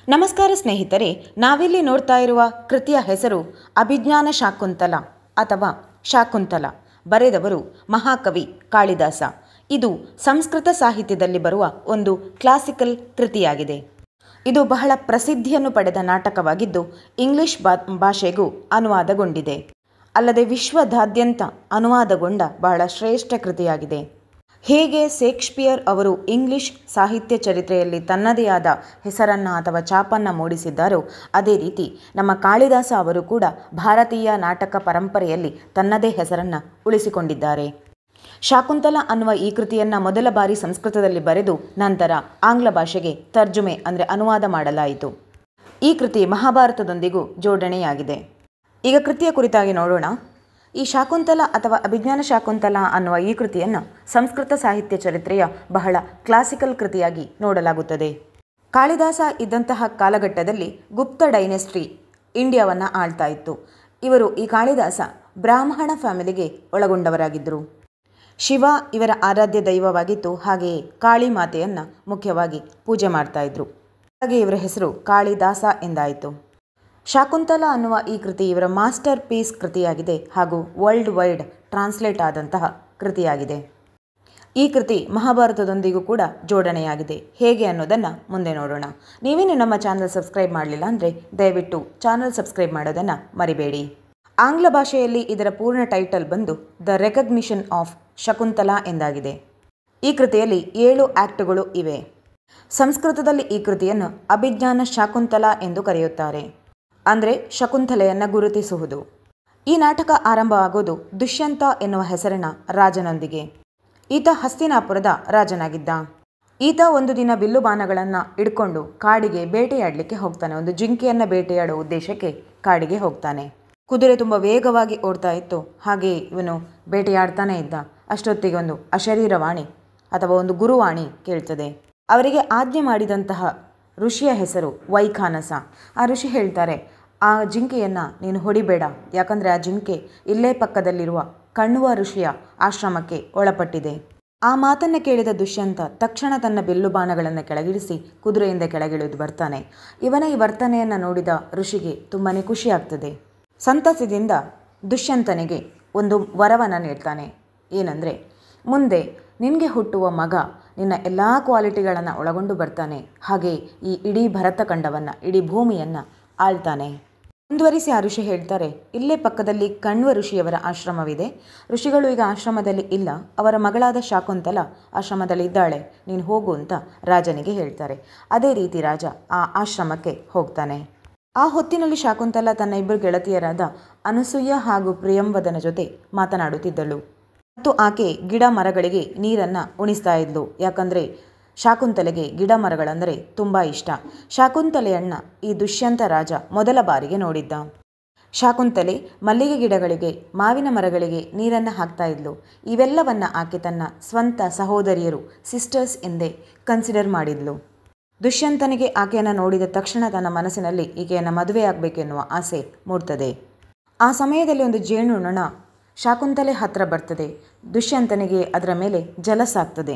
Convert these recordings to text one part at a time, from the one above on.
ನಮಸ್ಕಾರ ಸ್ನೇಹಿತರೆ, ನಾವಿಲ್ಲಿ ನೋಡ್ತಾ ಇರುವ ಕೃತಿಯ ಹೆಸರು ಅಭಿಜ್ಞಾನ ಶಾಕುಂತಲ ಅಥವಾ ಶಾಕುಂತಲ. ಬರೆದವರು ಮಹಾಕವಿ ಕಾಳಿದಾಸ. ಇದು ಸಂಸ್ಕೃತ ಸಾಹಿತ್ಯದಲ್ಲಿ ಬರುವ ಒಂದು ಕ್ಲಾಸಿಕಲ್ ಕೃತಿಯಾಗಿದೆ. ಇದು ಬಹಳ ಪ್ರಸಿದ್ಧಿಯನ್ನು ಪಡೆದ ನಾಟಕವಾಗಿದ್ದು ಇಂಗ್ಲಿಷ್ ಭಾಷೆಗೂ ಅನುವಾದಗೊಂಡಿದೆ. ಅಲ್ಲದೆ ವಿಶ್ವದಾದ್ಯಂತ ಅನುವಾದಗೊಂಡ ಬಹಳ ಶ್ರೇಷ್ಠ ಕೃತಿಯಾಗಿದೆ. ಹೇಗೆ ಶೇಕ್ಸ್ಪಿಯರ್ ಅವರು ಇಂಗ್ಲಿಷ್ ಸಾಹಿತ್ಯ ಚರಿತ್ರೆಯಲ್ಲಿ ತನ್ನದೇ ಆದ ಹೆಸರನ್ನು ಅಥವಾ ಛಾಪನ್ನು ಮೂಡಿಸಿದ್ದಾರೋ, ಅದೇ ರೀತಿ ನಮ್ಮ ಕಾಳಿದಾಸ ಅವರು ಕೂಡ ಭಾರತೀಯ ನಾಟಕ ಪರಂಪರೆಯಲ್ಲಿ ತನ್ನದೇ ಹೆಸರನ್ನು ಉಳಿಸಿಕೊಂಡಿದ್ದಾರೆ. ಶಾಕುಂತಲ ಅನ್ನುವ ಈ ಕೃತಿಯನ್ನು ಮೊದಲ ಬಾರಿ ಸಂಸ್ಕೃತದಲ್ಲಿ ಬರೆದು ನಂತರ ಆಂಗ್ಲ ಭಾಷೆಗೆ ತರ್ಜುಮೆ ಅಂದರೆ ಅನುವಾದ ಮಾಡಲಾಯಿತು. ಈ ಕೃತಿ ಮಹಾಭಾರತದೊಂದಿಗೂ ಜೋಡಣೆಯಾಗಿದೆ. ಈಗ ಕೃತಿಯ ಕುರಿತಾಗಿ ನೋಡೋಣ. ಈ ಶಾಕುಂತಲ ಅಥವಾ ಅಭಿಜ್ಞಾನ ಶಾಕುಂತಲ ಅನ್ನುವ ಈ ಕೃತಿಯನ್ನು ಸಂಸ್ಕೃತ ಸಾಹಿತ್ಯ ಚರಿತ್ರೆಯ ಬಹಳ ಕ್ಲಾಸಿಕಲ್ ಕೃತಿಯಾಗಿ ನೋಡಲಾಗುತ್ತದೆ. ಕಾಳಿದಾಸ ಇದ್ದಂತಹ ಕಾಲಘಟ್ಟದಲ್ಲಿ ಗುಪ್ತ ಡೈನೆಸ್ಟಿ ಇಂಡಿಯಾವನ್ನು ಆಳ್ತಾ ಇತ್ತು. ಈ ಕಾಳಿದಾಸ ಬ್ರಾಹ್ಮಣ ಫ್ಯಾಮಿಲಿಗೆ ಒಳಗೊಂಡವರಾಗಿದ್ದರು. ಶಿವ ಇವರ ಆರಾಧ್ಯ ದೈವವಾಗಿತ್ತು. ಹಾಗೆಯೇ ಕಾಳಿ ಮಾತೆಯನ್ನು ಮುಖ್ಯವಾಗಿ ಪೂಜೆ ಮಾಡ್ತಾ ಇದ್ರು. ಹಾಗೆ ಇವರ ಹೆಸರು ಕಾಳಿದಾಸ ಎಂದಾಯಿತು. ಶಾಕುಂತಲ ಅನ್ನುವ ಈ ಕೃತಿ ಇವರ ಮಾಸ್ಟರ್ ಪೀಸ್ ಕೃತಿಯಾಗಿದೆ ಹಾಗೂ ವರ್ಲ್ಡ್ ವೈಡ್ ಟ್ರಾನ್ಸ್ಲೇಟ್ ಆದಂತಹ ಕೃತಿಯಾಗಿದೆ. ಈ ಕೃತಿ ಮಹಾಭಾರತದೊಂದಿಗೂ ಕೂಡ ಜೋಡಣೆಯಾಗಿದೆ. ಹೇಗೆ ಅನ್ನೋದನ್ನು ಮುಂದೆ ನೋಡೋಣ. ನೀವೇನು ನಮ್ಮ ಚಾನಲ್ ಸಬ್ಸ್ಕ್ರೈಬ್ ಮಾಡಲಿಲ್ಲ ಅಂದರೆ ದಯವಿಟ್ಟು ಚಾನಲ್ ಸಬ್ಸ್ಕ್ರೈಬ್ ಮಾಡೋದನ್ನು ಮರಿಬೇಡಿ. ಆಂಗ್ಲ ಭಾಷೆಯಲ್ಲಿ ಇದರ ಪೂರ್ಣ ಟೈಟಲ್ ಬಂದು ದ ರೆಕಗ್ನಿಷನ್ ಆಫ್ ಶಕುಂತಲಾ ಎಂದಾಗಿದೆ. ಈ ಕೃತಿಯಲ್ಲಿ 7 ಆ್ಯಕ್ಟ್ಗಳು ಇವೆ. ಸಂಸ್ಕೃತದಲ್ಲಿ ಈ ಕೃತಿಯನ್ನು ಅಭಿಜ್ಞಾನ ಶಾಕುಂತಲ ಎಂದು ಕರೆಯುತ್ತಾರೆ. ಅಂದರೆ ಶಕುಂತಲೆಯನ್ನು ಗುರುತಿಸುವುದು. ಈ ನಾಟಕ ಆರಂಭವಾಗೋದು ದುಷ್ಯಂತ ಎನ್ನುವ ಹೆಸರಿನ ರಾಜನೊಂದಿಗೆ. ಈತ ಹಸ್ತಿನಾಪುರದ ರಾಜನಾಗಿದ್ದ. ಈತ ಒಂದು ದಿನ ಬಿಲ್ಲು ಬಾಣಗಳನ್ನು ಇಟ್ಕೊಂಡು ಕಾಡಿಗೆ ಬೇಟೆಯಾಡಲಿಕ್ಕೆ ಹೋಗ್ತಾನೆ. ಒಂದು ಜಿಂಕೆಯನ್ನು ಬೇಟೆಯಾಡುವ ಉದ್ದೇಶಕ್ಕೆ ಕಾಡಿಗೆ ಹೋಗ್ತಾನೆ. ಕುದುರೆ ತುಂಬ ವೇಗವಾಗಿ ಓಡ್ತಾ ಇತ್ತು. ಹಾಗೆಯೇ ಇವನು ಬೇಟೆಯಾಡ್ತಾನೇ ಇದ್ದ. ಅಷ್ಟೊತ್ತಿಗೆ ಒಂದು ಅಶರೀರವಾಣಿ ಅಥವಾ ಒಂದು ಗುರುವಾಣಿ ಕೇಳ್ತದೆ. ಅವರಿಗೆ ಆಜ್ಞೆ ಮಾಡಿದಂತಹ ಋಷಿಯ ಹೆಸರು ವೈಖಾನಸ. ಆ ಋಷಿ ಹೇಳ್ತಾರೆ, ಆ ಜಿಂಕೆಯನ್ನು ನೀನು ಹೊಡಿಬೇಡ, ಯಾಕಂದರೆ ಆ ಜಿಂಕೆ ಇಲ್ಲೇ ಪಕ್ಕದಲ್ಲಿರುವ ಕಣ್ವ ಋಷಿಯ ಆಶ್ರಮಕ್ಕೆ ಒಳಪಟ್ಟಿದೆ. ಆ ಮಾತನ್ನು ಕೇಳಿದ ದುಷ್ಯಂತ ತಕ್ಷಣ ತನ್ನ ಬಿಲ್ಲು ಬಾಣಗಳನ್ನು ಕೆಳಗಿಳಿಸಿ ಕುದುರೆಯಿಂದ ಕೆಳಗಿಳಿದು ಬರ್ತಾನೆ. ಇವನ ಈ ವರ್ತನೆಯನ್ನು ನೋಡಿದ ಋಷಿಗೆ ತುಂಬಾ ಖುಷಿಯಾಗ್ತದೆ. ಸಂತಸದಿಂದ ದುಷ್ಯಂತನಿಗೆ ಒಂದು ವರವನ್ನು ನೀಡ್ತಾನೆ. ಏನಂದರೆ, ಮುಂದೆ ನಿನಗೆ ಹುಟ್ಟುವ ಮಗ ನಿನ್ನ ಎಲ್ಲ ಕ್ವಾಲಿಟಿಗಳನ್ನು ಒಳಗೊಂಡು ಬರ್ತಾನೆ. ಹಾಗೆ ಈ ಇಡೀ ಭರತಖಂಡವನ್ನು, ಇಡೀ ಭೂಮಿಯನ್ನು ಆಳ್ತಾನೆ. ಮುಂದುವರಿಸಿ ಆ ಋಷಿ ಹೇಳ್ತಾರೆ, ಇಲ್ಲೇ ಪಕ್ಕದಲ್ಲಿ ಕಣ್ವ ಋಷಿಯವರ ಆಶ್ರಮವಿದೆ. ಋಷಿಗಳು ಈಗ ಆಶ್ರಮದಲ್ಲಿ ಇಲ್ಲ. ಅವರ ಮಗಳಾದ ಶಾಕುಂತಲ ಆಶ್ರಮದಲ್ಲಿ ಇದ್ದಾಳೆ, ನೀನು ಹೋಗು ಅಂತ ರಾಜನಿಗೆ ಹೇಳ್ತಾರೆ. ಅದೇ ರೀತಿ ರಾಜ ಆ ಆಶ್ರಮಕ್ಕೆ ಹೋಗ್ತಾನೆ. ಆ ಹೊತ್ತಿನಲ್ಲಿ ಶಾಕುಂತಲ ತನ್ನ 2 ಗೆಳತಿಯರಾದ ಅನಸೂಯ ಹಾಗೂ ಪ್ರಿಯಂವದನ ಜೊತೆ ಮಾತನಾಡುತ್ತಿದ್ದಳು. ಮತ್ತು ಆಕೆ ಗಿಡ ಮರಗಳಿಗೆ ನೀರನ್ನು ಉಣಿಸ್ತಾ ಇದ್ಲು. ಯಾಕಂದರೆ ಶಾಕುಂತಲೆಗೆ ಗಿಡ ಮರಗಳಂದರೆ ತುಂಬ ಇಷ್ಟ. ಶಾಕುಂತಲೆಯನ್ನ ಈ ದುಷ್ಯಂತ ರಾಜ ಮೊದಲ ಬಾರಿಗೆ ನೋಡಿದ್ದ. ಶಾಕುಂತಲೆ ಮಲ್ಲಿಗೆ ಗಿಡಗಳಿಗೆ, ಮಾವಿನ ಮರಗಳಿಗೆ ನೀರನ್ನು ಹಾಕ್ತಾ ಇದ್ಲು. ಇವೆಲ್ಲವನ್ನ ಆಕೆ ತನ್ನ ಸ್ವಂತ ಸಹೋದರಿಯರು, ಸಿಸ್ಟರ್ಸ್ ಎಂದೇ ಕನ್ಸಿಡರ್ ಮಾಡಿದ್ಲು. ದುಷ್ಯಂತನಿಗೆ ಆಕೆಯನ್ನು ನೋಡಿದ ತಕ್ಷಣ ತನ್ನ ಮನಸ್ಸಿನಲ್ಲಿ ಈಕೆಯನ್ನು ಮದುವೆಯಾಗಬೇಕೆನ್ನುವ ಆಸೆ ಮೂಡ್ತದೆ. ಆ ಸಮಯದಲ್ಲಿ ಒಂದು ಜೇನುನೊಣ ಶಾಕುಂತಲೆ ಹತ್ರ ಬರ್ತದೆ. ದುಷ್ಯಂತನಿಗೆ ಅದರ ಮೇಲೆ ಜಲಸಾಗ್ತದೆ.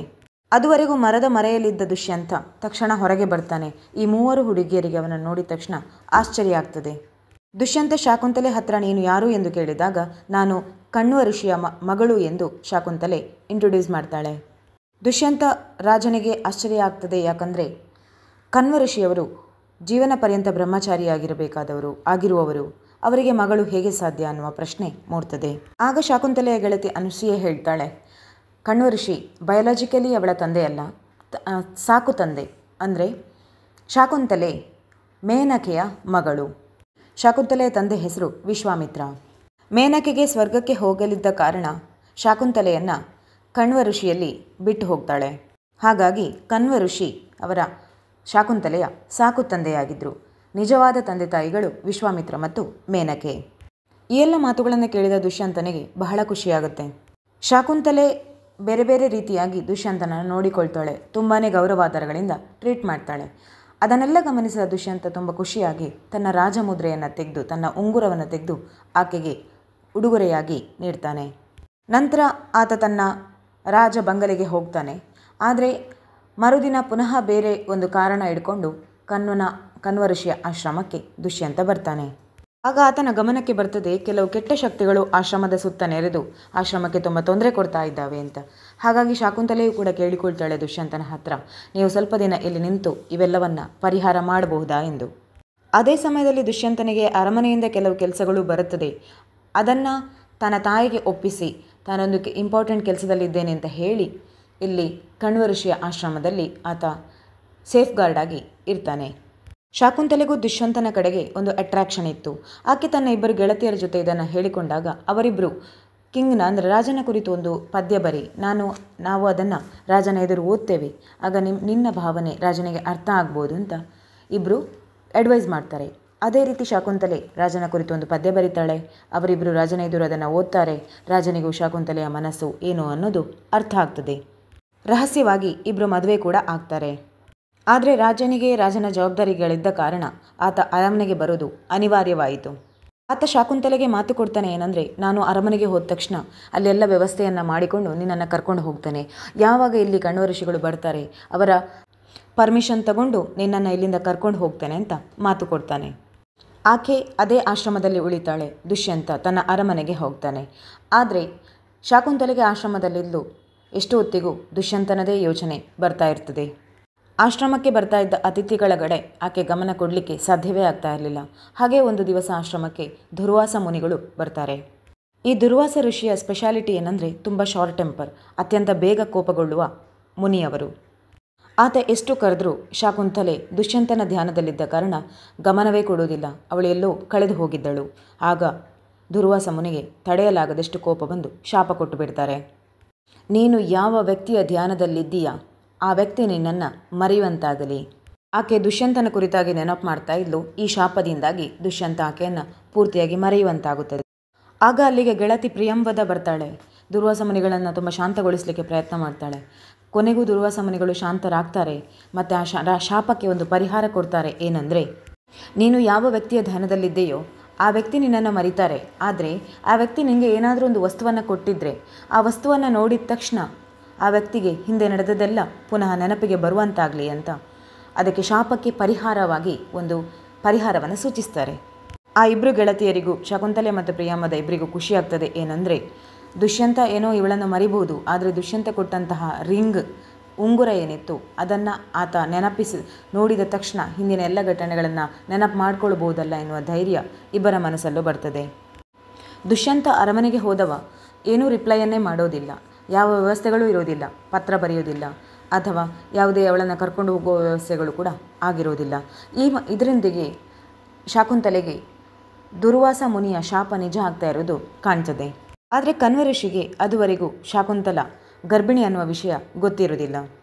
ಅದುವರೆಗೂ ಮರದ ಮರೆಯಲ್ಲಿದ್ದ ದುಷ್ಯಂತ ತಕ್ಷಣ ಹೊರಗೆ ಬರ್ತಾನೆ. ಈ 3 ಹುಡುಗಿಯರಿಗೆ ಅವನನ್ನು ನೋಡಿದ ತಕ್ಷಣ ಆಶ್ಚರ್ಯ ಆಗ್ತದೆ. ದುಷ್ಯಂತ ಶಾಕುಂತಲೆ ಹತ್ರ ನೀನು ಯಾರು ಎಂದು ಕೇಳಿದಾಗ, ನಾನು ಕಣ್ವ ಋಷಿಯ ಮಗಳು ಎಂದು ಶಾಕುಂತಲೆ ಇಂಟ್ರೊಡ್ಯೂಸ್ ಮಾಡ್ತಾಳೆ. ದುಷ್ಯಂತ ರಾಜನಿಗೆ ಆಶ್ಚರ್ಯ ಆಗ್ತದೆ. ಯಾಕಂದರೆ ಕಣ್ವ ಋಷಿಯವರು ಜೀವನ ಪರ್ಯಂತ ಆಗಿರುವವರು, ಅವರಿಗೆ ಮಗಳು ಹೇಗೆ ಸಾಧ್ಯ ಅನ್ನುವ ಪ್ರಶ್ನೆ ಮೂಡ್ತದೆ. ಆಗ ಶಾಕುಂತಲೆಯ ಗೆಳತಿ ಅನಸೂಯೆ ಹೇಳ್ತಾಳೆ, ಕಣ್ವ ಋಷಿ ಬಯೋಲಾಜಿಕಲಿ ಅವಳ ತಂದೆಯಲ್ಲ, ಸಾಕು ತಂದೆ. ಅಂದರೆ ಶಾಕುಂತಲೆ ಮೇನಕೆಯ ಮಗಳು. ಶಾಕುಂತಲೆಯ ತಂದೆ ಹೆಸರು ವಿಶ್ವಾಮಿತ್ರ. ಮೇನಕೆಗೆ ಸ್ವರ್ಗಕ್ಕೆ ಹೋಗಲಿದ್ದ ಕಾರಣ ಶಾಕುಂತಲೆಯನ್ನು ಕಣ್ವ ಋಷಿಯಲ್ಲಿ ಬಿಟ್ಟು ಹೋಗ್ತಾಳೆ. ಹಾಗಾಗಿ ಕಣ್ವ ಋಷಿ ಅವರ ಶಾಕುಂತಲೆಯ ಸಾಕು ತಂದೆಯಾಗಿದ್ದರು. ನಿಜವಾದ ತಂದೆ ತಾಯಿಗಳು ವಿಶ್ವಾಮಿತ್ರ ಮತ್ತು ಮೇನಕೆ. ಈ ಎಲ್ಲ ಮಾತುಗಳನ್ನು ಕೇಳಿದ ದುಷ್ಯಂತನಿಗೆ ಬಹಳ ಖುಷಿಯಾಗುತ್ತೆ. ಶಾಕುಂತಲೆ ಬೇರೆ ಬೇರೆ ರೀತಿಯಾಗಿ ದುಷ್ಯಂತನನ್ನು ನೋಡಿಕೊಳ್ತಾಳೆ. ತುಂಬಾ ಗೌರವಾದರಗಳಿಂದ ಟ್ರೀಟ್ ಮಾಡ್ತಾಳೆ. ಅದನ್ನೆಲ್ಲ ಗಮನಿಸಿದ ದುಷ್ಯಂತ ತುಂಬ ಖುಷಿಯಾಗಿ ತನ್ನ ರಾಜಮುದ್ರೆಯನ್ನು ತೆಗೆದು, ತನ್ನ ಉಂಗುರವನ್ನು ತೆಗೆದು ಆಕೆಗೆ ಉಡುಗೊರೆಯಾಗಿ ನೀಡ್ತಾನೆ. ನಂತರ ಆತ ತನ್ನ ರಾಜ ಬಂಗಲೆಗೆ ಹೋಗ್ತಾನೆ. ಆದರೆ ಮರುದಿನ ಪುನಃ ಬೇರೆ ಒಂದು ಕಾರಣ ಇಟ್ಕೊಂಡು ಕಣ್ವ ಋಷಿಯ ಆಶ್ರಮಕ್ಕೆ ದುಷ್ಯಂತ ಬರ್ತಾನೆ. ಆಗ ಆತನ ಗಮನಕ್ಕೆ ಬರ್ತದೆ ಕೆಲವು ಕೆಟ್ಟ ಶಕ್ತಿಗಳು ಆಶ್ರಮದ ಸುತ್ತ ನೆರೆದು ಆಶ್ರಮಕ್ಕೆ ತುಂಬ ತೊಂದರೆ ಕೊಡ್ತಾ ಇದ್ದಾವೆ ಅಂತ. ಹಾಗಾಗಿ ಶಾಕುಂತಲೆಯೂ ಕೂಡ ಕೇಳಿಕೊಳ್ತಾಳೆ ದುಷ್ಯಂತನ ಹತ್ರ, ನೀವು ಸ್ವಲ್ಪ ದಿನ ಇಲ್ಲಿ ನಿಂತು ಇವೆಲ್ಲವನ್ನ ಪರಿಹಾರ ಮಾಡಬಹುದಾ ಎಂದು. ಅದೇ ಸಮಯದಲ್ಲಿ ದುಷ್ಯಂತನಿಗೆ ಅರಮನೆಯಿಂದ ಕೆಲವು ಕೆಲಸಗಳು ಬರುತ್ತದೆ. ಅದನ್ನು ತನ್ನ ತಾಯಿಗೆ ಒಪ್ಪಿಸಿ ತಾನೊಂದು ಇಂಪಾರ್ಟೆಂಟ್ ಕೆಲಸದಲ್ಲಿದ್ದೇನೆ ಅಂತ ಹೇಳಿ ಇಲ್ಲಿ ಕಣ್ವ ಋಷಿಯ ಆಶ್ರಮದಲ್ಲಿ ಆತ ಸೇಫ್ ಗಾರ್ಡ್ ಆಗಿ ಇರ್ತಾನೆ. ಶಾಕುಂತಲೆಗೂ ದುಷ್ಯಂತನ ಕಡೆಗೆ ಒಂದು ಅಟ್ರಾಕ್ಷನ್ ಇತ್ತು. ಆಕೆ ತನ್ನ ಇಬ್ಬರು ಗೆಳತಿಯರ ಜೊತೆ ಇದನ್ನು ಹೇಳಿಕೊಂಡಾಗ ಅವರಿಬ್ಬರು ಕಿಂಗ್ನ ಅಂದರೆ ರಾಜನ ಕುರಿತು ಒಂದು ಪದ್ಯ ಬರಿ, ನಾವು ಅದನ್ನು ರಾಜನ ಎದುರು ಓದ್ತೇವೆ, ಆಗ ನಿನ್ನ ಭಾವನೆ ರಾಜನಿಗೆ ಅರ್ಥ ಆಗ್ಬೋದು ಅಂತ ಇಬ್ಬರು ಅಡ್ವೈಸ್ ಮಾಡ್ತಾರೆ. ಅದೇ ರೀತಿ ಶಾಕುಂತಲೆ ರಾಜನ ಕುರಿತು ಒಂದು ಪದ್ಯ ಬರೀತಾಳೆ. ಅವರಿಬ್ಬರು ರಾಜನ ಎದುರು ಅದನ್ನು ಓದ್ತಾರೆ. ರಾಜನಿಗೂ ಶಾಕುಂತಲೆಯ ಮನಸ್ಸು ಏನು ಅನ್ನೋದು ಅರ್ಥ ಆಗ್ತದೆ. ರಹಸ್ಯವಾಗಿ ಇಬ್ಬರು ಮದುವೆ ಕೂಡ ಆಗ್ತಾರೆ. ಆದರೆ ರಾಜನಿಗೆ ರಾಜನ ಜವಾಬ್ದಾರಿಗಳಿದ್ದ ಕಾರಣ ಆತ ಅರಮನೆಗೆ ಬರೋದು ಅನಿವಾರ್ಯವಾಯಿತು. ಆತ ಶಾಕುಂತಲೆಗೆ ಮಾತು ಕೊಡ್ತಾನೆ ಏನಂದರೆ, ನಾನು ಅರಮನೆಗೆ ಹೋದ ತಕ್ಷಣ ಅಲ್ಲೆಲ್ಲ ವ್ಯವಸ್ಥೆಯನ್ನು ಮಾಡಿಕೊಂಡು ನಿನ್ನನ್ನು ಕರ್ಕೊಂಡು ಹೋಗ್ತಾನೆ. ಯಾವಾಗ ಇಲ್ಲಿ ಕಣ್ವ ಋಷಿಗಳು ಬರ್ತಾರೆ ಅವರ ಪರ್ಮಿಷನ್ ತಗೊಂಡು ನಿನ್ನನ್ನು ಇಲ್ಲಿಂದ ಕರ್ಕೊಂಡು ಹೋಗ್ತಾನೆ ಅಂತ ಮಾತು ಕೊಡ್ತಾನೆ. ಆಕೆ ಅದೇ ಆಶ್ರಮದಲ್ಲಿ ಉಳಿತಾಳೆ. ದುಷ್ಯಂತ ತನ್ನ ಅರಮನೆಗೆ ಹೋಗ್ತಾನೆ. ಆದರೆ ಶಾಕುಂತಲೆಗೆ ಆಶ್ರಮದಲ್ಲಿದ್ದು ಎಷ್ಟು ಹೊತ್ತಿಗೂ ದುಷ್ಯಂತನದೇ ಯೋಚನೆ ಬರ್ತಾ ಇರ್ತದೆ. ಆಶ್ರಮಕ್ಕೆ ಬರ್ತಾ ಇದ್ದ ಅತಿಥಿಗಳ ಕಡೆ ಆಕೆ ಗಮನ ಕೊಡಲಿಕ್ಕೆ ಸಾಧ್ಯವೇ ಆಗ್ತಾ ಇರಲಿಲ್ಲ. ಹಾಗೆ ಒಂದು ದಿವಸ ಆಶ್ರಮಕ್ಕೆ ದುರ್ವಾಸ ಮುನಿಗಳು ಬರ್ತಾರೆ. ಈ ದುರ್ವಾಸ ಋಷಿಯ ಸ್ಪೆಷಾಲಿಟಿ ಏನಂದರೆ ತುಂಬ ಶಾರ್ಟ್ ಟೆಂಪರ್, ಅತ್ಯಂತ ಬೇಗ ಕೋಪಗೊಳ್ಳುವ ಮುನಿಯವರು. ಆತ ಎಷ್ಟು ಕರೆದ್ರೂ ಶಾಕುಂತಲೆ ದುಷ್ಯಂತನ ಧ್ಯಾನದಲ್ಲಿದ್ದ ಕಾರಣ ಗಮನವೇ ಕೊಡುವುದಿಲ್ಲ. ಅವಳು ಎಲ್ಲೋ ಕಳೆದು ಹೋಗಿದ್ದಳು. ಆಗ ದುರ್ವಾಸ ಮುನಿಗೆ ತಡೆಯಲಾಗದಷ್ಟು ಕೋಪ ಬಂದು ಶಾಪ ಕೊಟ್ಟು ಬಿಡ್ತಾರೆ. ನೀನು ಯಾವ ವ್ಯಕ್ತಿಯ ಧ್ಯಾನದಲ್ಲಿದ್ದೀಯಾ ಆ ವ್ಯಕ್ತಿ ನಿನ್ನನ್ನು ಮರೆಯುವಂತಾಗಲಿ. ಆಕೆ ದುಷ್ಯಂತನ ಕುರಿತಾಗಿ ನೆನಪು ಮಾಡ್ತಾ ಇದ್ಲು. ಈ ಶಾಪದಿಂದಾಗಿ ದುಷ್ಯಂತ ಆಕೆಯನ್ನು ಪೂರ್ತಿಯಾಗಿ ಮರೆಯುವಂತಾಗುತ್ತದೆ. ಆಗ ಅಲ್ಲಿಗೆ ಗೆಳತಿ ಪ್ರಿಯಂವದ ಬರ್ತಾಳೆ. ದುರ್ವಾಸ ಮುನಿಗಳನ್ನು ತುಂಬ ಶಾಂತಗೊಳಿಸಲಿಕ್ಕೆ ಪ್ರಯತ್ನ ಮಾಡ್ತಾಳೆ. ಕೊನೆಗೂ ದುರ್ವಾಸ ಮುನಿಗಳು ಶಾಂತರಾಗ್ತಾರೆ ಮತ್ತು ಆ ಶಾಪಕ್ಕೆ ಒಂದು ಪರಿಹಾರ ಕೊಡ್ತಾರೆ. ಏನಂದರೆ, ನೀನು ಯಾವ ವ್ಯಕ್ತಿಯ ಧ್ಯಾನದಲ್ಲಿದ್ದೆಯೋ ಆ ವ್ಯಕ್ತಿ ನಿನ್ನನ್ನು ಮರೀತಾರೆ. ಆದರೆ ಆ ವ್ಯಕ್ತಿ ನಿನಗೆ ಏನಾದರೂ ಒಂದು ವಸ್ತುವನ್ನು ಕೊಟ್ಟಿದ್ದರೆ ಆ ವಸ್ತುವನ್ನು ನೋಡಿದ ತಕ್ಷಣ ಆ ವ್ಯಕ್ತಿಗೆ ಹಿಂದೆ ನಡೆದದೆಲ್ಲ ಪುನಃ ನೆನಪಿಗೆ ಬರುವಂತಾಗಲಿ ಅಂತ ಅದಕ್ಕೆ ಶಾಪಕ್ಕೆ ಪರಿಹಾರವಾಗಿ ಒಂದು ಪರಿಹಾರವನ್ನು ಸೂಚಿಸ್ತಾರೆ. ಆ ಇಬ್ಬರು ಗೆಳತಿಯರಿಗೂ, ಶಾಕುಂತಲೆ ಮತ್ತು ಪ್ರಿಯಂವದ ಇಬ್ಬರಿಗೂ ಖುಷಿಯಾಗ್ತದೆ. ಏನಂದರೆ, ದುಷ್ಯಂತ ಏನೋ ಇವಳನ್ನು ಮರಿಬಹುದು, ಆದರೆ ದುಷ್ಯಂತ ಕೊಟ್ಟಂತಹ ರಿಂಗ್ ಉಂಗುರ ಏನಿತ್ತು ಅದನ್ನು ಆತ ನೋಡಿದ ತಕ್ಷಣ ಹಿಂದಿನ ಎಲ್ಲ ಘಟನೆಗಳನ್ನು ನೆನಪು ಮಾಡ್ಕೊಳ್ಬಹುದಲ್ಲ ಎನ್ನುವ ಧೈರ್ಯ ಇಬ್ಬರ ಮನಸ್ಸಲ್ಲೂ ಬರ್ತದೆ. ದುಷ್ಯಂತ ಅರಮನೆಗೆ ಹೋದವ ಏನೂ ರಿಪ್ಲೈಯನ್ನೇ ಮಾಡೋದಿಲ್ಲ. ಯಾವ ವ್ಯವಸ್ಥೆಗಳೂ ಇರೋದಿಲ್ಲ, ಪತ್ರ ಬರೆಯೋದಿಲ್ಲ ಅಥವಾ ಯಾವುದೇ ಅವಳನ್ನು ಕರ್ಕೊಂಡು ಹೋಗುವ ವ್ಯವಸ್ಥೆಗಳು ಕೂಡ ಆಗಿರೋದಿಲ್ಲ. ಇದರೊಂದಿಗೆ ಶಾಕುಂತಲೆಗೆ ದುರ್ವಾಸ ಮುನಿಯ ಶಾಪ ನಿಜ ಆಗ್ತಾ ಇರೋದು ಕಾಣ್ತದೆ. ಆದರೆ ಕಣ್ವ ಋಷಿಗೆ ಅದುವರೆಗೂ ಶಾಕುಂತಲ ಗರ್ಭಿಣಿ ಅನ್ನುವ ವಿಷಯ ಗೊತ್ತಿರೋದಿಲ್ಲ.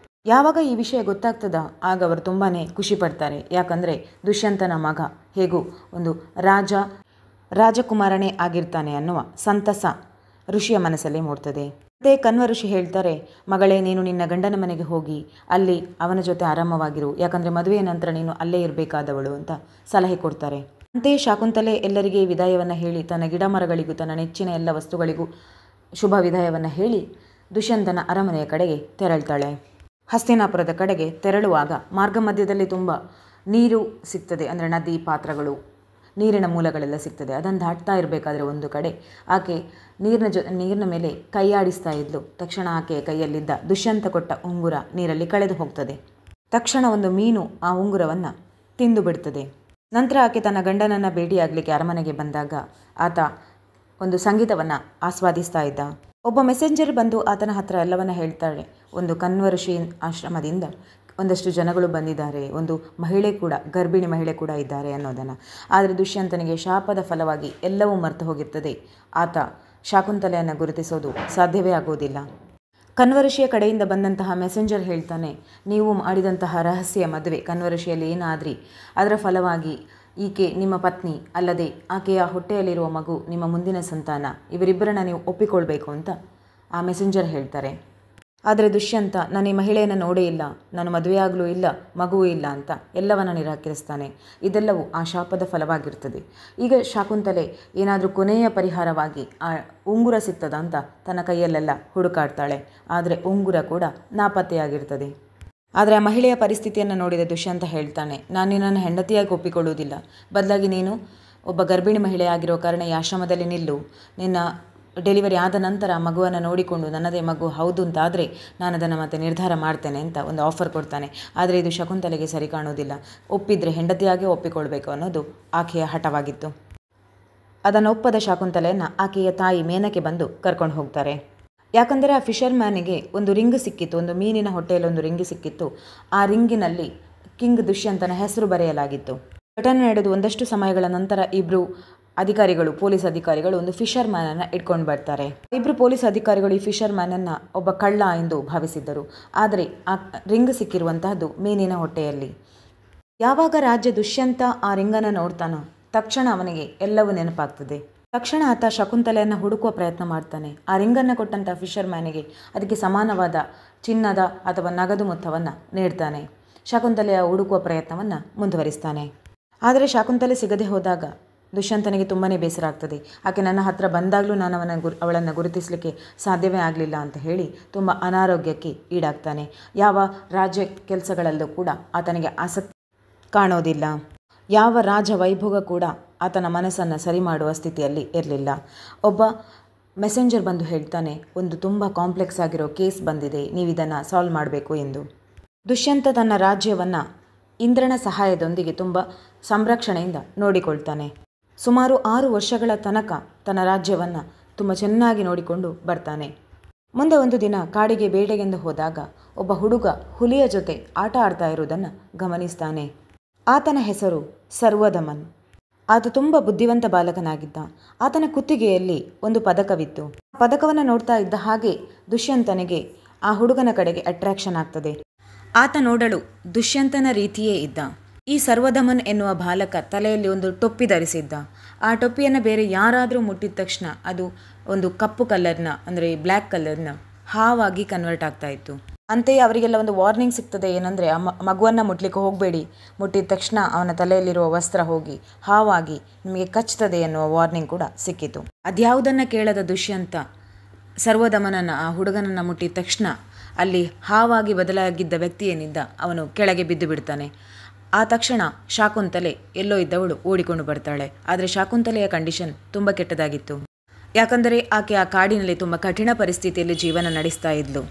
ಯಾವಾಗ ಈ ವಿಷಯ ಗೊತ್ತಾಗ್ತದ ಆಗ ಅವರು ತುಂಬಾ ಖುಷಿ ಪಡ್ತಾರೆ. ಯಾಕಂದರೆ ದುಷ್ಯಂತನ ಮಗ ಹೇಗೂ ಒಂದು ರಾಜಕುಮಾರನೇ ಆಗಿರ್ತಾನೆ ಅನ್ನುವ ಸಂತಸ ಋಷಿಯ ಮನಸ್ಸಲ್ಲಿ ಮೂಡ್ತದೆ. ಅದೇ ಕಣ್ವ ಋಷಿ ಹೇಳ್ತಾರೆ, ಮಗಳೇ, ನೀನು ನಿನ್ನ ಗಂಡನ ಮನೆಗೆ ಹೋಗಿ ಅಲ್ಲಿ ಅವನ ಜೊತೆ ಆರಾಮವಾಗಿರು, ಯಾಕಂದರೆ ಮದುವೆಯ ನಂತರ ನೀನು ಅಲ್ಲೇ ಇರಬೇಕಾದವಳು ಅಂತ ಸಲಹೆ ಕೊಡ್ತಾರೆ. ಅಂತೆಯೇ ಶಾಕುಂತಲೆ ಎಲ್ಲರಿಗೆ ವಿದಾಯವನ್ನು ಹೇಳಿ ತನ್ನ ಗಿಡ ಮರಗಳಿಗೂ ತನ್ನ ನೆಚ್ಚಿನ ಎಲ್ಲ ವಸ್ತುಗಳಿಗೂ ಶುಭ ವಿದಾಯವನ್ನು ಹೇಳಿ ದುಷ್ಯಂತನ ಅರಮನೆಯ ಕಡೆಗೆ ತೆರಳ್ತಾಳೆ. ಹಸ್ತಿನಾಪುರದ ಕಡೆಗೆ ತೆರಳುವಾಗ ಮಾರ್ಗ ಮಧ್ಯದಲ್ಲಿ ತುಂಬ ನೀರು ಸಿಗ್ತದೆ, ಅಂದರೆ ನದಿ, ಪಾತ್ರಗಳು, ನೀರಿನ ಮೂಲಗಳೆಲ್ಲ ಸಿಗ್ತದೆ. ಅದನ್ನು ದಾಟ್ತಾ ಇರಬೇಕಾದ್ರೆ ಒಂದು ಕಡೆ ಆಕೆ ನೀರಿನ ಮೇಲೆ ಕೈಯಾಡಿಸ್ತಾ ಇದ್ಲು. ತಕ್ಷಣ ಆಕೆಯ ಕೈಯಲ್ಲಿದ್ದ ದುಷ್ಯಂತ ಕೊಟ್ಟ ಉಂಗುರ ನೀರಲ್ಲಿ ಕಳೆದು ಹೋಗ್ತದೆ. ತಕ್ಷಣ ಒಂದು ಮೀನು ಆ ಉಂಗುರವನ್ನು ತಿಂದು ಬಿಡ್ತದೆ. ನಂತರ ಆಕೆ ತನ್ನ ಗಂಡನನ್ನು ಭೇಟಿಯಾಗಲಿಕ್ಕೆ ಅರಮನೆಗೆ ಬಂದಾಗ ಆತ ಒಂದು ಸಂಗೀತವನ್ನು ಆಸ್ವಾದಿಸ್ತಾ ಇದ್ದ. ಒಬ್ಬ ಮೆಸೆಂಜರ್ ಬಂದು ಆತನ ಹತ್ರ ಎಲ್ಲವನ್ನ ಹೇಳ್ತಾಳೆ. ಒಂದು ಕಣ್ವ ಋಷಿ ಆಶ್ರಮದಿಂದ ಒಂದಷ್ಟು ಜನಗಳು ಬಂದಿದ್ದಾರೆ, ಒಂದು ಮಹಿಳೆ ಕೂಡ, ಗರ್ಭಿಣಿ ಮಹಿಳೆ ಕೂಡ ಇದ್ದಾರೆ ಅನ್ನೋದನ್ನು. ಆದರೆ ದುಷ್ಯಂತನಿಗೆ ಶಾಪದ ಫಲವಾಗಿ ಎಲ್ಲವೂ ಮರೆತು ಹೋಗಿರ್ತದೆ. ಆತ ಶಾಕುಂತಲೆಯನ್ನು ಗುರುತಿಸೋದು ಸಾಧ್ಯವೇ ಆಗೋದಿಲ್ಲ. ಕಣ್ವ ಋಷಿಯ ಕಡೆಯಿಂದ ಬಂದಂತಹ ಮೆಸೆಂಜರ್ ಹೇಳ್ತಾನೆ, ನೀವು ಮಾಡಿದಂತಹ ರಹಸ್ಯ ಮದುವೆ ಕಣ್ವ ಋಷಿಯಲ್ಲಿ ಏನಾದ್ರಿ, ಅದರ ಫಲವಾಗಿ ಈಕೆ ನಿಮ್ಮ ಪತ್ನಿ ಅಲ್ಲದೆ ಆಕೆಯ ಹೊಟ್ಟೆಯಲ್ಲಿರುವ ಮಗು ನಿಮ್ಮ ಮುಂದಿನ ಸಂತಾನ, ಇವರಿಬ್ಬರನ್ನ ನೀವು ಒಪ್ಪಿಕೊಳ್ಬೇಕು ಅಂತ ಆ ಮೆಸೆಂಜರ್ ಹೇಳ್ತಾರೆ. ಆದರೆ ದುಷ್ಯಂತ, ನಾನು ಈ ಮಹಿಳೆಯನ್ನು ನೋಡೇ ಇಲ್ಲ, ನಾನು ಮದುವೆಯಾಗಲೂ ಇಲ್ಲ, ಮಗುವೂ ಇಲ್ಲ ಅಂತ ಎಲ್ಲವನ್ನ ನಿರಾಕರಿಸ್ತಾನೆ. ಇದೆಲ್ಲವೂ ಆ ಶಾಪದ ಫಲವಾಗಿರ್ತದೆ. ಈಗ ಶಾಕುಂತಲೆ ಏನಾದರೂ ಕೊನೆಯ ಪರಿಹಾರವಾಗಿ ಆ ಉಂಗುರ ಸಿಗ್ತದ ಅಂತ ತನ್ನ ಕೈಯಲ್ಲೆಲ್ಲ ಹುಡುಕಾಡ್ತಾಳೆ. ಆದರೆ ಉಂಗುರ ಕೂಡ ನಾಪತ್ತೆಯಾಗಿರ್ತದೆ. ಆದರೆ ಆ ಮಹಿಳೆಯ ಪರಿಸ್ಥಿತಿಯನ್ನು ನೋಡಿದ ದುಷ್ಯಂತ ಹೇಳ್ತಾನೆ, ನಾನು ನಿನ್ನನ್ನು ಹೆಂಡತಿಯಾಗಿ ಒಪ್ಪಿಕೊಳ್ಳುವುದಿಲ್ಲ, ಬದಲಾಗಿ ನೀನು ಒಬ್ಬ ಗರ್ಭಿಣಿ ಮಹಿಳೆಯಾಗಿರೋ ಕಾರಣ ಈ ಆಶ್ರಮದಲ್ಲಿ ನಿಲ್ಲು, ನಿನ್ನ ಡೆಲಿವರಿ ಆದ ನಂತರ ಮಗುವನ್ನು ನೋಡಿಕೊಂಡು ನನ್ನದೇ ಮಗು ಹೌದು ಅಂತಾದರೆ ನಾನು ಅದನ್ನು ಮತ್ತೆ ನಿರ್ಧಾರ ಮಾಡ್ತೇನೆ ಅಂತ ಒಂದು ಆಫರ್ ಕೊಡ್ತಾನೆ. ಆದರೆ ಇದು ಶಕುಂತಲೆಗೆ ಸರಿ ಕಾಣುವುದಿಲ್ಲ. ಒಪ್ಪಿದರೆ ಹೆಂಡತಿಯಾಗೇ ಒಪ್ಪಿಕೊಳ್ಬೇಕು ಅನ್ನೋದು ಆಕೆಯ ಹಠವಾಗಿತ್ತು. ಅದನ್ನು ಒಪ್ಪದ ಶಕುಂತಲೆಯನ್ನು ಆಕೆಯ ತಾಯಿ ಮೇನಕೆ ಬಂದು ಕರ್ಕೊಂಡು ಹೋಗ್ತಾರೆ. ಯಾಕಂದರೆ ಆ ಫಿಶರ್ ಮ್ಯಾನಿಗೆ ಒಂದು ರಿಂಗ್ ಸಿಕ್ಕಿತ್ತು, ಒಂದು ಮೀನಿನ ಹೊಟ್ಟೆಯಲ್ಲಿ ಒಂದು ರಿಂಗ್ ಸಿಕ್ಕಿತ್ತು. ಆ ರಿಂಗಿನಲ್ಲಿ ಕಿಂಗ್ ದುಷ್ಯಂತನ ಹೆಸರು ಬರೆಯಲಾಗಿತ್ತು. ಘಟನೆ ನಡೆದು ಒಂದಷ್ಟು ಸಮಯಗಳ ನಂತರ ಇಬ್ಬರು ಅಧಿಕಾರಿಗಳು, ಪೊಲೀಸ್ ಅಧಿಕಾರಿಗಳು ಒಂದು ಫಿಶರ್ ಮ್ಯಾನನ್ನು ಇಟ್ಕೊಂಡು ಬರ್ತಾರೆ. ಇಬ್ಬರು ಪೊಲೀಸ್ ಅಧಿಕಾರಿಗಳು ಈ ಫಿಶರ್ ಮ್ಯಾನನ್ನು ಒಬ್ಬ ಕಳ್ಳ ಎಂದು ಭಾವಿಸಿದ್ದರು. ಆದರೆ ಆ ರಿಂಗ್ ಸಿಕ್ಕಿರುವಂತಹದ್ದು ಮೀನಿನ ಹೊಟ್ಟೆಯಲ್ಲಿ. ಯಾವಾಗ ರಾಜ್ಯ ದುಷ್ಯಂತ ಆ ರಿಂಗನ್ನು ನೋಡ್ತಾನೋ ತಕ್ಷಣ ಅವನಿಗೆ ಎಲ್ಲವೂ ನೆನಪಾಗ್ತದೆ. ತಕ್ಷಣ ಆತ ಶಕುಂತಲೆಯನ್ನು ಹುಡುಕುವ ಪ್ರಯತ್ನ ಮಾಡ್ತಾನೆ. ಆ ರಿಂಗನ್ನು ಕೊಟ್ಟಂಥ ಫಿಶರ್ ಮ್ಯಾನಿಗೆ ಅದಕ್ಕೆ ಸಮಾನವಾದ ಚಿನ್ನದ ಅಥವಾ ನಗದು ಮೊತ್ತವನ್ನು ನೀಡ್ತಾನೆ. ಶಕುಂತಲೆಯ ಹುಡುಕುವ ಪ್ರಯತ್ನವನ್ನು ಮುಂದುವರಿಸ್ತಾನೆ. ಆದರೆ ಶಕುಂತಲೆ ಸಿಗದೆ ಹೋದಾಗ ದುಷ್ಯಂತನಿಗೆ ತುಂಬಾ ಬೇಸರ ಆಗ್ತದೆ. ಆಕೆ ನನ್ನ ಹತ್ರ ಬಂದಾಗಲೂ ನಾನು ಅವಳನ್ನು ಗುರುತಿಸಲಿಕ್ಕೆ ಸಾಧ್ಯವೇ ಆಗಲಿಲ್ಲ ಅಂತ ಹೇಳಿ ತುಂಬ ಅನಾರೋಗ್ಯಕ್ಕೆ ಈಡಾಗ್ತಾನೆ. ಯಾವ ರಾಜ್ಯ ಕೆಲಸಗಳಲ್ಲೂ ಕೂಡ ಆತನಿಗೆ ಆಸಕ್ತಿ ಕಾಣೋದಿಲ್ಲ. ಯಾವ ರಾಜ ವೈಭೋಗ ಕೂಡ ಆತನ ಮನಸ್ಸನ್ನು ಸರಿ ಮಾಡುವ ಸ್ಥಿತಿಯಲ್ಲಿ ಇರಲಿಲ್ಲ. ಒಬ್ಬ ಮೆಸೆಂಜರ್ ಬಂದು ಹೇಳ್ತಾನೆ, ಒಂದು ತುಂಬ ಕಾಂಪ್ಲೆಕ್ಸ್ ಆಗಿರೋ ಕೇಸ್ ಬಂದಿದೆ, ನೀವು ಇದನ್ನು ಸಾಲ್ವ್ ಮಾಡಬೇಕು ಎಂದು. ದುಷ್ಯಂತ ತನ್ನ ರಾಜ್ಯವನ್ನು ಇಂದ್ರನ ಸಹಾಯದೊಂದಿಗೆ ತುಂಬ ಸಂರಕ್ಷಣೆಯಿಂದ ನೋಡಿಕೊಳ್ತಾನೆ. ಸುಮಾರು 6 ವರ್ಷಗಳ ತನಕ ತನ್ನ ರಾಜ್ಯವನ್ನು ತುಂಬ ಚೆನ್ನಾಗಿ ನೋಡಿಕೊಂಡು ಬರ್ತಾನೆ. ಮುಂದೆ ಒಂದು ದಿನ ಕಾಡಿಗೆ ಬೇಟೆಗೆಂದು ಹೋದಾಗ ಒಬ್ಬ ಹುಡುಗ ಹುಲಿಯ ಜೊತೆ ಆಟ ಆಡ್ತಾ ಇರುವುದನ್ನು ಗಮನಿಸ್ತಾನೆ. ಆತನ ಹೆಸರು ಸರ್ವದಮನ್. ಆತ ತುಂಬ ಬುದ್ಧಿವಂತ ಬಾಲಕನಾಗಿದ್ದ. ಆತನ ಕುತ್ತಿಗೆಯಲ್ಲಿ ಒಂದು ಪದಕವಿತ್ತು. ಪದಕವನ್ನು ನೋಡ್ತಾ ಇದ್ದ ಹಾಗೆ ದುಷ್ಯಂತನಿಗೆ ಆ ಹುಡುಗನ ಕಡೆಗೆ ಅಟ್ರಾಕ್ಷನ್ ಆಗ್ತದೆ. ಆತ ನೋಡಲು ದುಷ್ಯಂತನ ರೀತಿಯೇ ಇದ್ದ. ಈ ಸರ್ವದಮನ್ ಎನ್ನುವ ಬಾಲಕ ತಲೆಯಲ್ಲಿ ಒಂದು ಟೊಪ್ಪಿ ಧರಿಸಿದ್ದ. ಆ ಟೊಪ್ಪಿಯನ್ನು ಬೇರೆ ಯಾರಾದರೂ ಮುಟ್ಟಿದ ತಕ್ಷಣ ಅದು ಒಂದು ಕಪ್ಪು ಕಲರ್ನ, ಅಂದರೆ ಬ್ಲ್ಯಾಕ್ ಕಲರ್ನ ಹಾವಾಗಿ ಕನ್ವರ್ಟ್ ಆಗ್ತಾ ಇತ್ತು. ಅಂತೆಯೇ ಅವರಿಗೆಲ್ಲ ಒಂದು ವಾರ್ನಿಂಗ್ ಸಿಗ್ತದೆ, ಏನಂದರೆ ಆ ಮಗುವನ್ನು ಮುಟ್ಲಿಕ್ಕೆ ಹೋಗಬೇಡಿ, ಮುಟ್ಟಿದ ತಕ್ಷಣ ಅವನ ತಲೆಯಲ್ಲಿರುವ ವಸ್ತ್ರ ಹೋಗಿ ಹಾವಾಗಿ ನಿಮಗೆ ಕಚ್ತದೆ ಎನ್ನುವ ವಾರ್ನಿಂಗ್ ಕೂಡ ಸಿಕ್ಕಿತು. ಅದ್ಯಾವುದನ್ನು ಕೇಳದ ದುಷ್ಯಂತ ಸರ್ವದಮನನ ಆ ಹುಡುಗನನ್ನು ಮುಟ್ಟಿದ ತಕ್ಷಣ ಅಲ್ಲಿ ಹಾವಾಗಿ ಬದಲಾಗಿದ್ದ ವ್ಯಕ್ತಿ ಏನಿದ್ದ ಅವನು ಕೆಳಗೆ ಬಿದ್ದು ಬಿಡ್ತಾನೆ. ಆ ತಕ್ಷಣ ಶಕುಂತಲೆ ಎಲ್ಲೋ ಇದ್ದವಳು ಓಡಿಕೊಂಡು ಬರ್ತಾಳೆ. ಆದರೆ ಶಕುಂತಲೆಯ ಕಂಡೀಷನ್ ತುಂಬ ಕೆಟ್ಟದಾಗಿತ್ತು. ಯಾಕಂದರೆ ಆಕೆ ಆ ಕಾಡಿನಲ್ಲಿ ತುಂಬ ಕಠಿಣ ಪರಿಸ್ಥಿತಿಯಲ್ಲಿ ಜೀವನ ನಡೆಸ್ತಾ ಇದ್ಲು.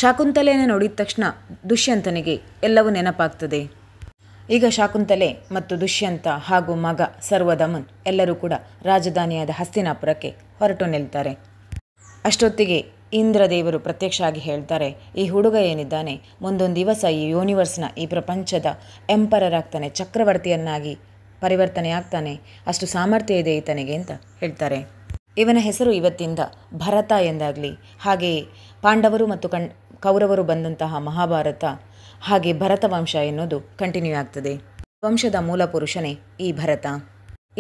ಶಕುಂತಲೆಯನ್ನು ನೋಡಿದ ತಕ್ಷಣ ದುಷ್ಯಂತನಿಗೆ ಎಲ್ಲವೂ ನೆನಪಾಗ್ತದೆ. ಈಗ ಶಕುಂತಲೆ ಮತ್ತು ದುಷ್ಯಂತ ಹಾಗೂ ಮಗ ಸರ್ವದಮನ್ ಎಲ್ಲರೂ ಕೂಡ ರಾಜಧಾನಿಯಾದ ಹಸ್ತಿನಾಪುರಕ್ಕೆ ಹೊರಟು ನಿಲ್ತಾರೆ. ಅಷ್ಟೊತ್ತಿಗೆ ಇಂದ್ರದೇವರು ಪ್ರತ್ಯಕ್ಷ ಆಗಿ ಹೇಳ್ತಾರೆ, ಈ ಹುಡುಗ ಏನಿದ್ದಾನೆ ಮುಂದೊಂದು ದಿವಸ ಈ ಯೂನಿವರ್ಸ್ನ, ಈ ಪ್ರಪಂಚದ ಎಂಪರರ್ ಆಗ್ತಾನೆ, ಚಕ್ರವರ್ತಿಯನ್ನಾಗಿ ಪರಿವರ್ತನೆ ಆಗ್ತಾನೆ, ಅಷ್ಟು ಸಾಮರ್ಥ್ಯ ಇದೆ ಈತನಿಗೆ ಅಂತ ಹೇಳ್ತಾರೆ. ಇವನ ಹೆಸರು ಇವತ್ತಿಂದ ಭರತ ಎಂದಾಗಲಿ, ಹಾಗೆಯೇ ಪಾಂಡವರು ಮತ್ತು ಕೌರವರು ಬಂದಂತಹ ಮಹಾಭಾರತ, ಹಾಗೆ ಭರತ ವಂಶ ಎನ್ನುವುದು ಕಂಟಿನ್ಯೂ ಆಗ್ತದೆ. ವಂಶದ ಮೂಲ ಪುರುಷನೇ ಈ ಭರತ.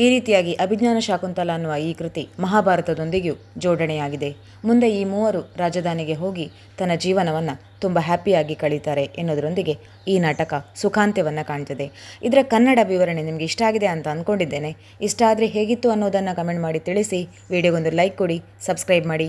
ಈ ರೀತಿಯಾಗಿ ಅಭಿಜ್ಞಾನ ಶಾಕುಂತಲ ಅನ್ನುವ ಈ ಕೃತಿ ಮಹಾಭಾರತದೊಂದಿಗೂ ಜೋಡಣೆಯಾಗಿದೆ. ಮುಂದೆ ಈ ಮೂವರು ರಾಜಧಾನಿಗೆ ಹೋಗಿ ತನ್ನ ಜೀವನವನ್ನು ತುಂಬ ಹ್ಯಾಪಿಯಾಗಿ ಕಳೀತಾರೆ ಎನ್ನುವುದರೊಂದಿಗೆ ಈ ನಾಟಕ ಸುಖಾಂತ್ಯವನ್ನು ಕಾಣ್ತದೆ. ಇದರ ಕನ್ನಡ ವಿವರಣೆ ನಿಮಗೆ ಇಷ್ಟ ಆಗಿದೆ ಅಂತ ಅಂದ್ಕೊಂಡಿದ್ದೇನೆ. ಇಷ್ಟ ಆದರೆ ಹೇಗಿತ್ತು ಅನ್ನೋದನ್ನು ಕಮೆಂಟ್ ಮಾಡಿ ತಿಳಿಸಿ. ವಿಡಿಯೋಗೊಂದು ಲೈಕ್ ಕೊಡಿ, ಸಬ್ಸ್ಕ್ರೈಬ್ ಮಾಡಿ.